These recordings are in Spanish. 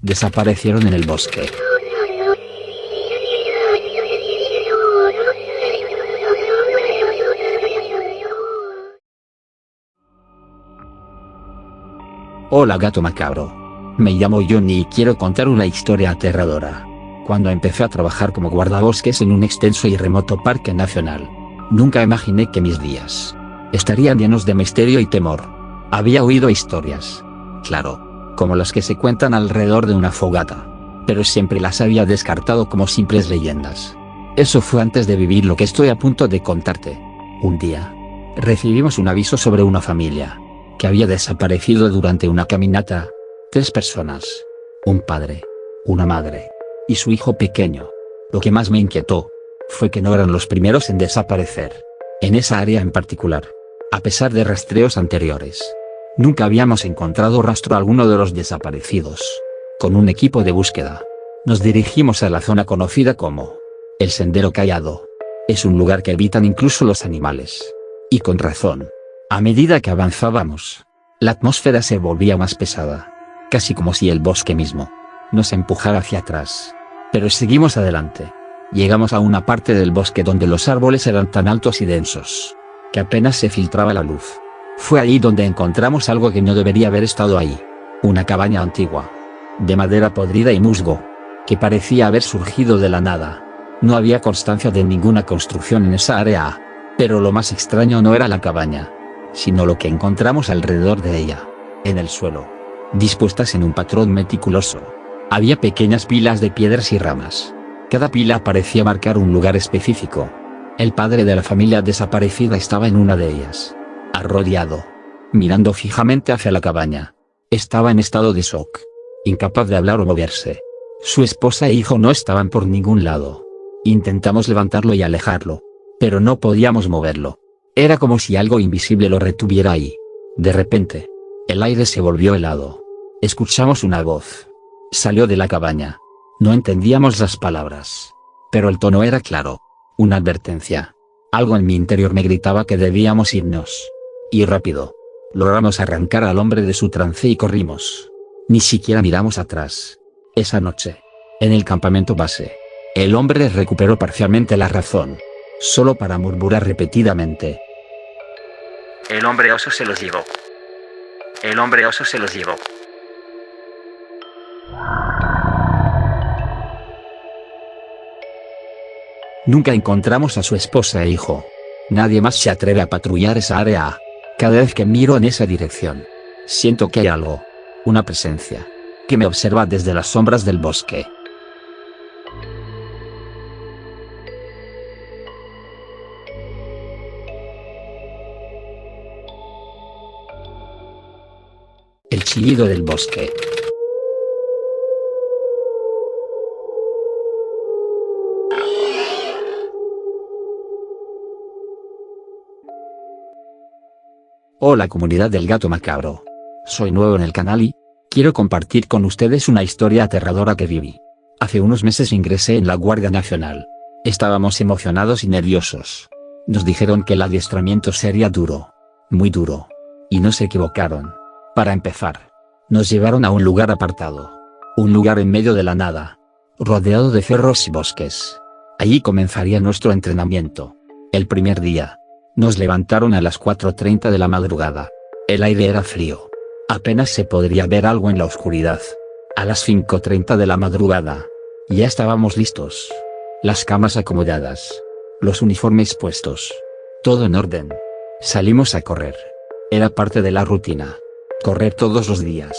desaparecieron en el bosque. Hola gato macabro. Me llamo Johnny y quiero contar una historia aterradora. Cuando empecé a trabajar como guardabosques en un extenso y remoto parque nacional, nunca imaginé que mis días estarían llenos de misterio y temor. Había oído historias, claro, como las que se cuentan alrededor de una fogata, pero siempre las había descartado como simples leyendas. Eso fue antes de vivir lo que estoy a punto de contarte. Un día, recibimos un aviso sobre una familia que había desaparecido durante una caminata. 3 personas, un padre, una madre y su hijo pequeño. Lo que más me inquietó fue que no eran los primeros en desaparecer, en esa área en particular. A pesar de rastreos anteriores, nunca habíamos encontrado rastro alguno de los desaparecidos. Con un equipo de búsqueda, nos dirigimos a la zona conocida como el Sendero Callado. Es un lugar que evitan incluso los animales. Y con razón. A medida que avanzábamos, la atmósfera se volvía más pesada, casi como si el bosque mismo nos empujara hacia atrás. Pero seguimos adelante. Llegamos a una parte del bosque donde los árboles eran tan altos y densos que apenas se filtraba la luz. Fue allí donde encontramos algo que no debería haber estado ahí. Una cabaña antigua, de madera podrida y musgo, que parecía haber surgido de la nada. No había constancia de ninguna construcción en esa área, pero lo más extraño no era la cabaña, sino lo que encontramos alrededor de ella. En el suelo, dispuestas en un patrón meticuloso, había pequeñas pilas de piedras y ramas. Cada pila parecía marcar un lugar específico. El padre de la familia desaparecida estaba en una de ellas, arrodillado, mirando fijamente hacia la cabaña. Estaba en estado de shock, incapaz de hablar o moverse. Su esposa e hijo no estaban por ningún lado. Intentamos levantarlo y alejarlo, pero no podíamos moverlo. Era como si algo invisible lo retuviera ahí. De repente, el aire se volvió helado. Escuchamos una voz. Salió de la cabaña. No entendíamos las palabras, pero el tono era claro. Una advertencia. Algo en mi interior me gritaba que debíamos irnos. Y rápido. Logramos arrancar al hombre de su trance y corrimos. Ni siquiera miramos atrás. Esa noche, en el campamento base, el hombre recuperó parcialmente la razón, solo para murmurar repetidamente: El hombre oso se los llevó. El hombre oso se los llevó. Nunca encontramos a su esposa e hijo. Nadie más se atreve a patrullar esa área. Cada vez que miro en esa dirección, siento que hay algo, una presencia, que me observa desde las sombras del bosque. El chillido del bosque. Hola comunidad del gato macabro. Soy nuevo en el canal y quiero compartir con ustedes una historia aterradora que viví. Hace unos meses ingresé en la Guardia Nacional. Estábamos emocionados y nerviosos. Nos dijeron que el adiestramiento sería duro, muy duro. Y no se equivocaron. Para empezar, nos llevaron a un lugar apartado. Un lugar en medio de la nada, rodeado de cerros y bosques. Allí comenzaría nuestro entrenamiento. El primer día, nos levantaron a las 4:30 de la madrugada. El aire era frío. Apenas se podría ver algo en la oscuridad. A las 5:30 de la madrugada, ya estábamos listos. Las camas acomodadas, los uniformes puestos, todo en orden. Salimos a correr. Era parte de la rutina. Correr todos los días.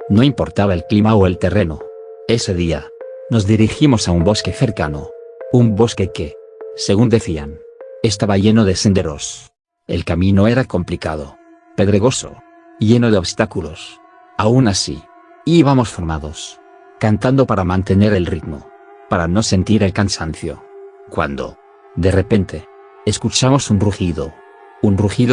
No importaba el clima o el terreno. Ese día, nos dirigimos a un bosque cercano. Un bosque que, según decían, estaba lleno de senderos. El camino era complicado, pedregoso, lleno de obstáculos. Aún así, íbamos formados, cantando para mantener el ritmo, para no sentir el cansancio. Cuando, de repente, escuchamos un rugido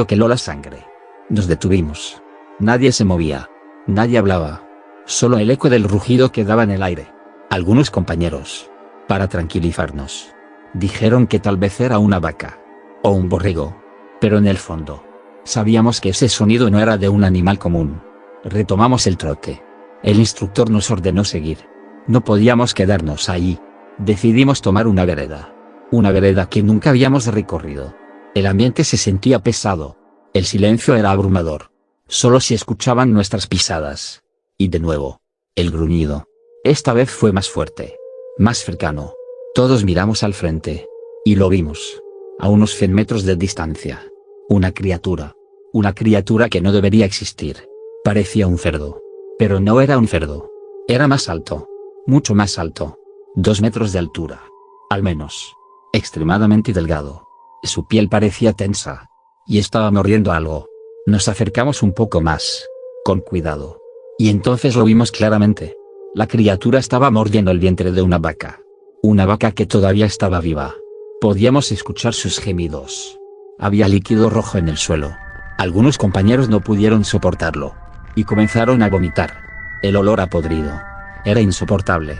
que heló la sangre. Nos detuvimos. Nadie se movía, nadie hablaba, solo el eco del rugido quedaba en el aire. Algunos compañeros, para tranquilizarnos, dijeron que tal vez era una vaca, o un borrego, pero en el fondo, sabíamos que ese sonido no era de un animal común. Retomamos el trote. El instructor nos ordenó seguir. No podíamos quedarnos ahí. Decidimos tomar una vereda. Una vereda que nunca habíamos recorrido. El ambiente se sentía pesado. El silencio era abrumador. Solo se escuchaban nuestras pisadas. Y de nuevo, el gruñido. Esta vez fue más fuerte. Más cercano. Todos miramos al frente. Y lo vimos. A unos 100 metros de distancia. Una criatura. Una criatura que no debería existir. Parecía un cerdo. Pero no era un cerdo. Era más alto. Mucho más alto. 2 metros de altura. Al menos. Extremadamente delgado. Su piel parecía tensa. Y estaba mordiendo algo. Nos acercamos un poco más. Con cuidado. Y entonces lo vimos claramente. La criatura estaba mordiendo el vientre de una vaca. Una vaca que todavía estaba viva. Podíamos escuchar sus gemidos. Había líquido rojo en el suelo. Algunos compañeros no pudieron soportarlo. Y comenzaron a vomitar. El olor a podrido. Era insoportable.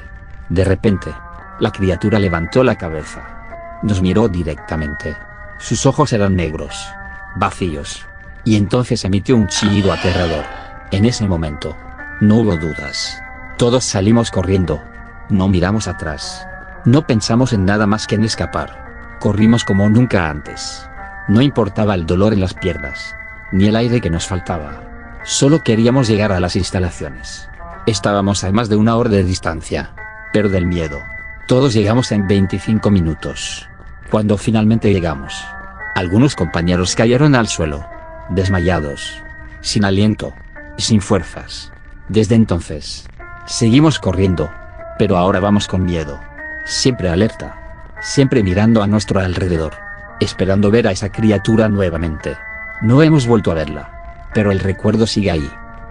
De repente, la criatura levantó la cabeza. Nos miró directamente. Sus ojos eran negros. Vacíos. Y entonces emitió un chillido aterrador. En ese momento, no hubo dudas. Todos salimos corriendo. No miramos atrás. No pensamos en nada más que en escapar. Corrimos como nunca antes. No importaba el dolor en las piernas. Ni el aire que nos faltaba. Solo queríamos llegar a las instalaciones. Estábamos a más de 1 hora de distancia. Pero del miedo. Todos llegamos en 25 minutos. Cuando finalmente llegamos, algunos compañeros cayeron al suelo. Desmayados. Sin aliento. Sin fuerzas. Desde entonces, seguimos corriendo. Pero ahora vamos con miedo. Siempre alerta. Siempre mirando a nuestro alrededor. Esperando ver a esa criatura nuevamente. No hemos vuelto a verla. Pero el recuerdo sigue ahí.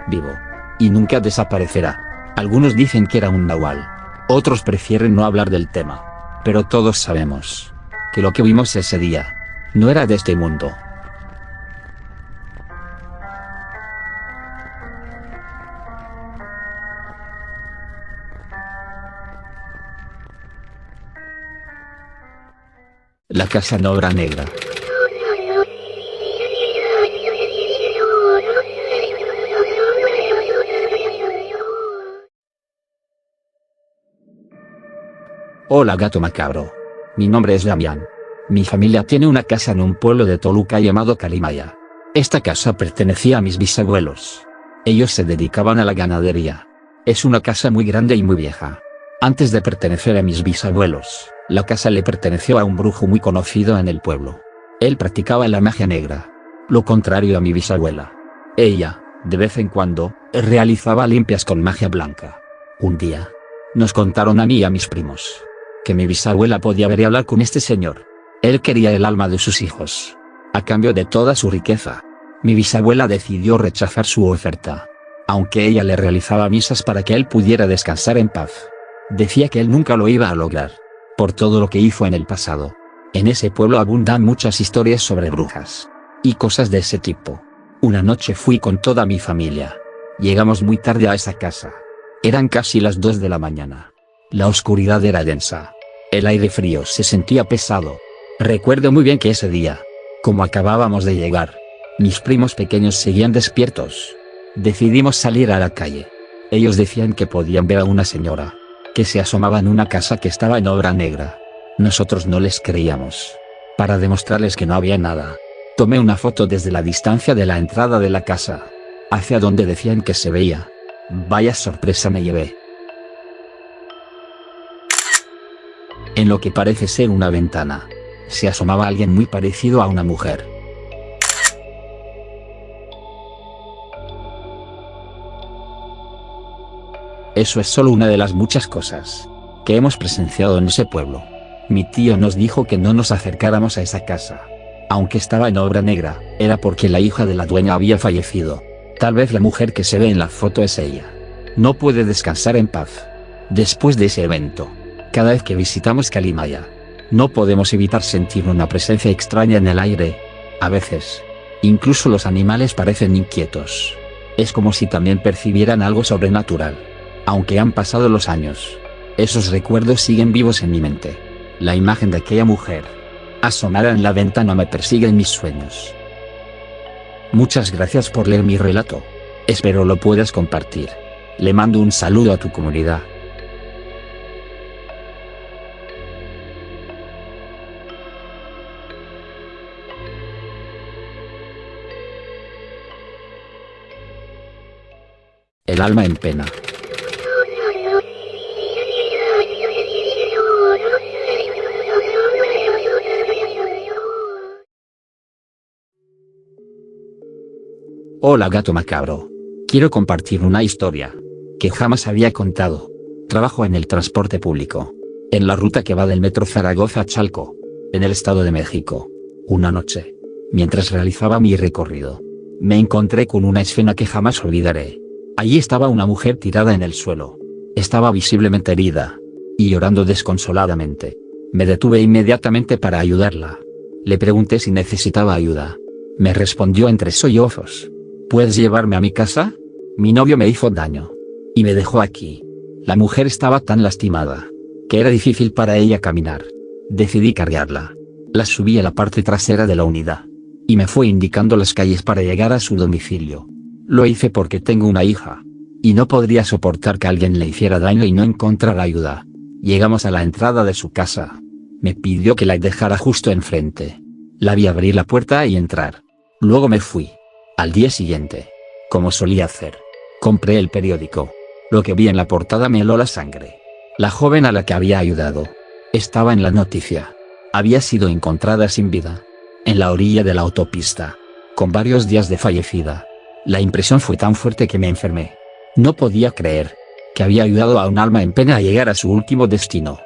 Vivo. Y nunca desaparecerá. Algunos dicen que era un nahual. Otros prefieren no hablar del tema. Pero todos sabemos que lo que vimos ese día no era de este mundo. La casa en obra negra. Hola gato macabro. Mi nombre es Damián. Mi familia tiene una casa en un pueblo de Toluca llamado Calimaya. Esta casa pertenecía a mis bisabuelos. Ellos se dedicaban a la ganadería. Es una casa muy grande y muy vieja. Antes de pertenecer a mis bisabuelos, la casa le perteneció a un brujo muy conocido en el pueblo. Él practicaba la magia negra. Lo contrario a mi bisabuela. Ella, de vez en cuando, realizaba limpias con magia blanca. Un día, nos contaron a mí y a mis primos que mi bisabuela podía ver y hablar con este señor. Él quería el alma de sus hijos. A cambio de toda su riqueza. Mi bisabuela decidió rechazar su oferta. Aunque ella le realizaba misas para que él pudiera descansar en paz. Decía que él nunca lo iba a lograr. Por todo lo que hizo en el pasado. En ese pueblo abundan muchas historias sobre brujas. Y cosas de ese tipo. Una noche fui con toda mi familia. Llegamos muy tarde a esa casa. Eran casi las 2 de la mañana. La oscuridad era densa. El aire frío se sentía pesado. Recuerdo muy bien que ese día, como acabábamos de llegar, mis primos pequeños seguían despiertos. Decidimos salir a la calle. Ellos decían que podían ver a una señora que se asomaba en una casa que estaba en obra negra. Nosotros no les creíamos. Para demostrarles que no había nada, tomé una foto desde la distancia de la entrada de la casa, hacia donde decían que se veía. Vaya sorpresa me llevé. En lo que parece ser una ventana, se asomaba alguien muy parecido a una mujer. Eso es solo una de las muchas cosas que hemos presenciado en ese pueblo. Mi tío nos dijo que no nos acercáramos a esa casa. Aunque estaba en obra negra, era porque la hija de la dueña había fallecido. Tal vez la mujer que se ve en la foto es ella. No puede descansar en paz. Después de ese evento, cada vez que visitamos Calimaya, no podemos evitar sentir una presencia extraña en el aire. A veces, incluso los animales parecen inquietos. Es como si también percibieran algo sobrenatural. Aunque han pasado los años, esos recuerdos siguen vivos en mi mente. La imagen de aquella mujer asomada en la ventana me persigue en mis sueños. Muchas gracias por leer mi relato. Espero lo puedas compartir. Le mando un saludo a tu comunidad. El alma en pena. Hola gato macabro. Quiero compartir una historia que jamás había contado. Trabajo en el transporte público, en la ruta que va del metro Zaragoza a Chalco, en el Estado de México. Una noche, mientras realizaba mi recorrido, me encontré con una escena que jamás olvidaré. Allí estaba una mujer tirada en el suelo. Estaba visiblemente herida y llorando desconsoladamente. Me detuve inmediatamente para ayudarla. Le pregunté si necesitaba ayuda. Me respondió entre sollozos: ¿puedes llevarme a mi casa? Mi novio me hizo daño y me dejó aquí. La mujer estaba tan lastimada que era difícil para ella caminar. Decidí cargarla. La subí a la parte trasera de la unidad y me fue indicando las calles para llegar a su domicilio. Lo hice porque tengo una hija y no podría soportar que alguien le hiciera daño y no encontrar ayuda. Llegamos a la entrada de su casa. Me pidió que la dejara justo enfrente. La vi abrir la puerta y entrar. Luego me fui. Al día siguiente, como solía hacer, compré el periódico. Lo que vi en la portada me heló la sangre. La joven a la que había ayudado estaba en la noticia. Había sido encontrada sin vida, en la orilla de la autopista, con varios días de fallecida. La impresión fue tan fuerte que me enfermé. No podía creer que había ayudado a un alma en pena a llegar a su último destino.